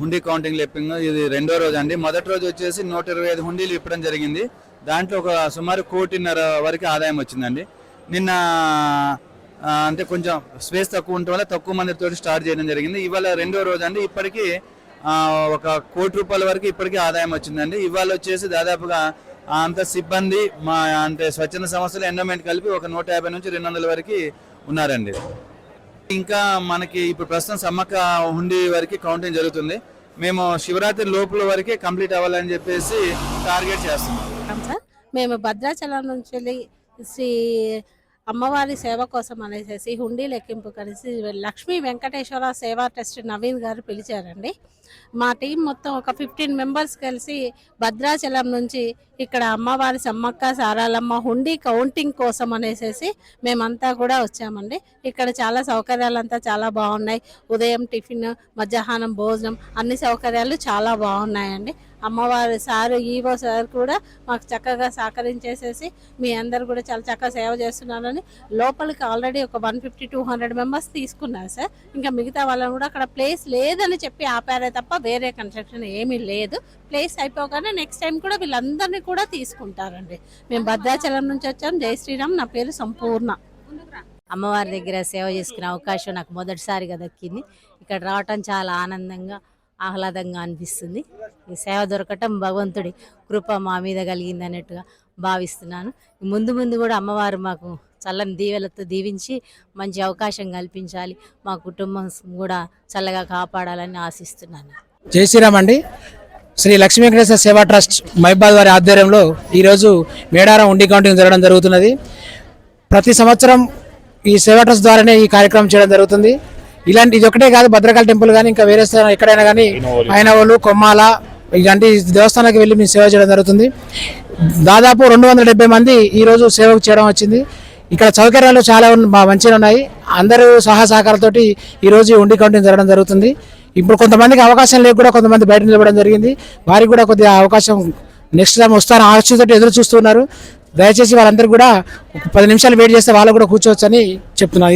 హుండీ counting లెప్పింగ్ ఇది రెండో రోజు అండి. మొదటి రోజు వచ్చేసి 125 హుండీలు ఇప్పడం జరిగింది. దాంట్లో ఒక సుమారు 1.5 కోటి వరకు ఆదాయం వచ్చిందండి. నిన్న అంటే కొంచెం స్పేస్ తక్కువ ఉండటం వల్ల తక్కువ మందితో స్టార్ట్ చేయడం జరిగింది. ఇవాళ రెండో రోజు అండి. ఇప్పటికీ 1 కోటి రూపాయల వరకు ఇప్పటికీ ఆదాయం వచ్చిందండి. ఇవాళ వచ్చేసి దాదాపుగా అంత సిబ్బంది మా అంటే స్వచ్ఛంద సంస్థలు ఎండోమెంట్ కలిపి ఒక 150 నుంచి 200 వరకు ఉన్నారండి. ఇంకా మనకి ఇప్పుడు ప్రస్తుతం సమ్మక్క హుండీ వరకు కౌంటింగ్ జరుగుతుంది. మేము శివరాత్రి లోపల వరకే కంప్లీట్ అవ్వాలని చెప్పేసి టార్గెట్ చేస్తున్నాం. సార్ మేము భద్రాచలం నుంచి శ్రీ అమ్మవారి సేవ కోసం అనేసి హుండీ లెక్కింపు కలిసి లక్ష్మీ వెంకటేశ్వర సేవా ట్రస్ట్ నవీన్ గారు పిలిచారండి. మా టీం మొత్తం ఒక 15 మెంబర్స్ కలిసి భద్రాచలం నుంచి ఇక్కడ అమ్మవారి సమ్మక్క సారాలమ్మ హుండీ కౌంటింగ్ కోసం అనేసి మేమంతా కూడా వచ్చామండి. ఇక్కడ చాలా సౌకర్యాలంతా చాలా బాగున్నాయి. ఉదయం టిఫిన్, మధ్యాహ్నం భోజనం అన్ని సౌకర్యాలు చాలా బాగున్నాయండి. అమ్మవారి సారు ఈవో సార్ కూడా మాకు చక్కగా సహకరించేసేసి మీ అందరు కూడా చాలా చక్కగా సేవ చేస్తున్నారని లోపలికి ఆల్రెడీ ఒక 150-200 మెంబర్స్ తీసుకున్నారు సార్. ఇంకా మిగతా వాళ్ళని కూడా అక్కడ ప్లేస్ లేదని చెప్పి ఆపారే తప్ప వేరే కన్స్ట్రక్షన్ ఏమీ లేదు. ప్లేస్ అయిపోగానే నెక్స్ట్ టైం కూడా వీళ్ళందరినీ కూడా తీసుకుంటారండి. మేము భద్రాచలం నుంచి వచ్చాం. జై శ్రీరామ్. నా పేరు సంపూర్ణ. అమ్మవారి దగ్గర సేవ చేసుకునే అవకాశం నాకు మొదటిసారిగా దక్కింది. ఇక్కడ రావటం చాలా ఆనందంగా ఆహ్లాదంగా అనిపిస్తుంది. ఈ సేవ దొరకటం భగవంతుడి కృప మా మీద కలిగింది అన్నట్టుగా భావిస్తున్నాను. ముందు ముందు కూడా అమ్మవారు మాకు చల్లని దీవెలతో దీవించి మంచి అవకాశం కల్పించాలి, మా కుటుంబం కూడా చల్లగా కాపాడాలని ఆశిస్తున్నాను. జై శ్రీరామ్ అండి. శ్రీ లక్ష్మీ వెంకటేశ్వర సేవా ట్రస్ట్ మైబాద్ వారి ఆధ్వర్యంలో ఈరోజు మేడారం హుండీ కౌంటింగ్ జరగడం జరుగుతున్నది. ప్రతి సంవత్సరం ఈ సేవా ట్రస్ట్ ద్వారానే ఈ కార్యక్రమం చేయడం జరుగుతుంది. ఇలాంటి ఇది ఒకటే కాదు, భద్రకాళి టెంపుల్ కానీ ఇంకా వేరే ఎక్కడైనా కానీ అయినవాళ్ళు కొమ్మాల ఇలాంటి దేవస్థానానికి వెళ్ళి మేము సేవ చేయడం జరుగుతుంది. దాదాపు 270 మంది ఈరోజు సేవకు చేయడం వచ్చింది. ఇక్కడ సౌకర్యాలు చాలా మంచిగా ఉన్నాయి. అందరూ సహకారాలతో ఈరోజు హుండీ కౌంటింగ్ జరగడం జరుగుతుంది. ఇప్పుడు కొంతమందికి అవకాశం లేక కూడా కొంతమంది బయట నిలబడడం జరిగింది. వారికి కూడా కొద్దిగా అవకాశం నెక్స్ట్ టైం వస్తారని ఆశతో ఎదురు చూస్తున్నారు. దయచేసి వాళ్ళందరూ కూడా 10 నిమిషాలు వెయిట్ చేస్తే వాళ్ళు కూడా కూర్చోవచ్చు అని చెప్తున్నారు.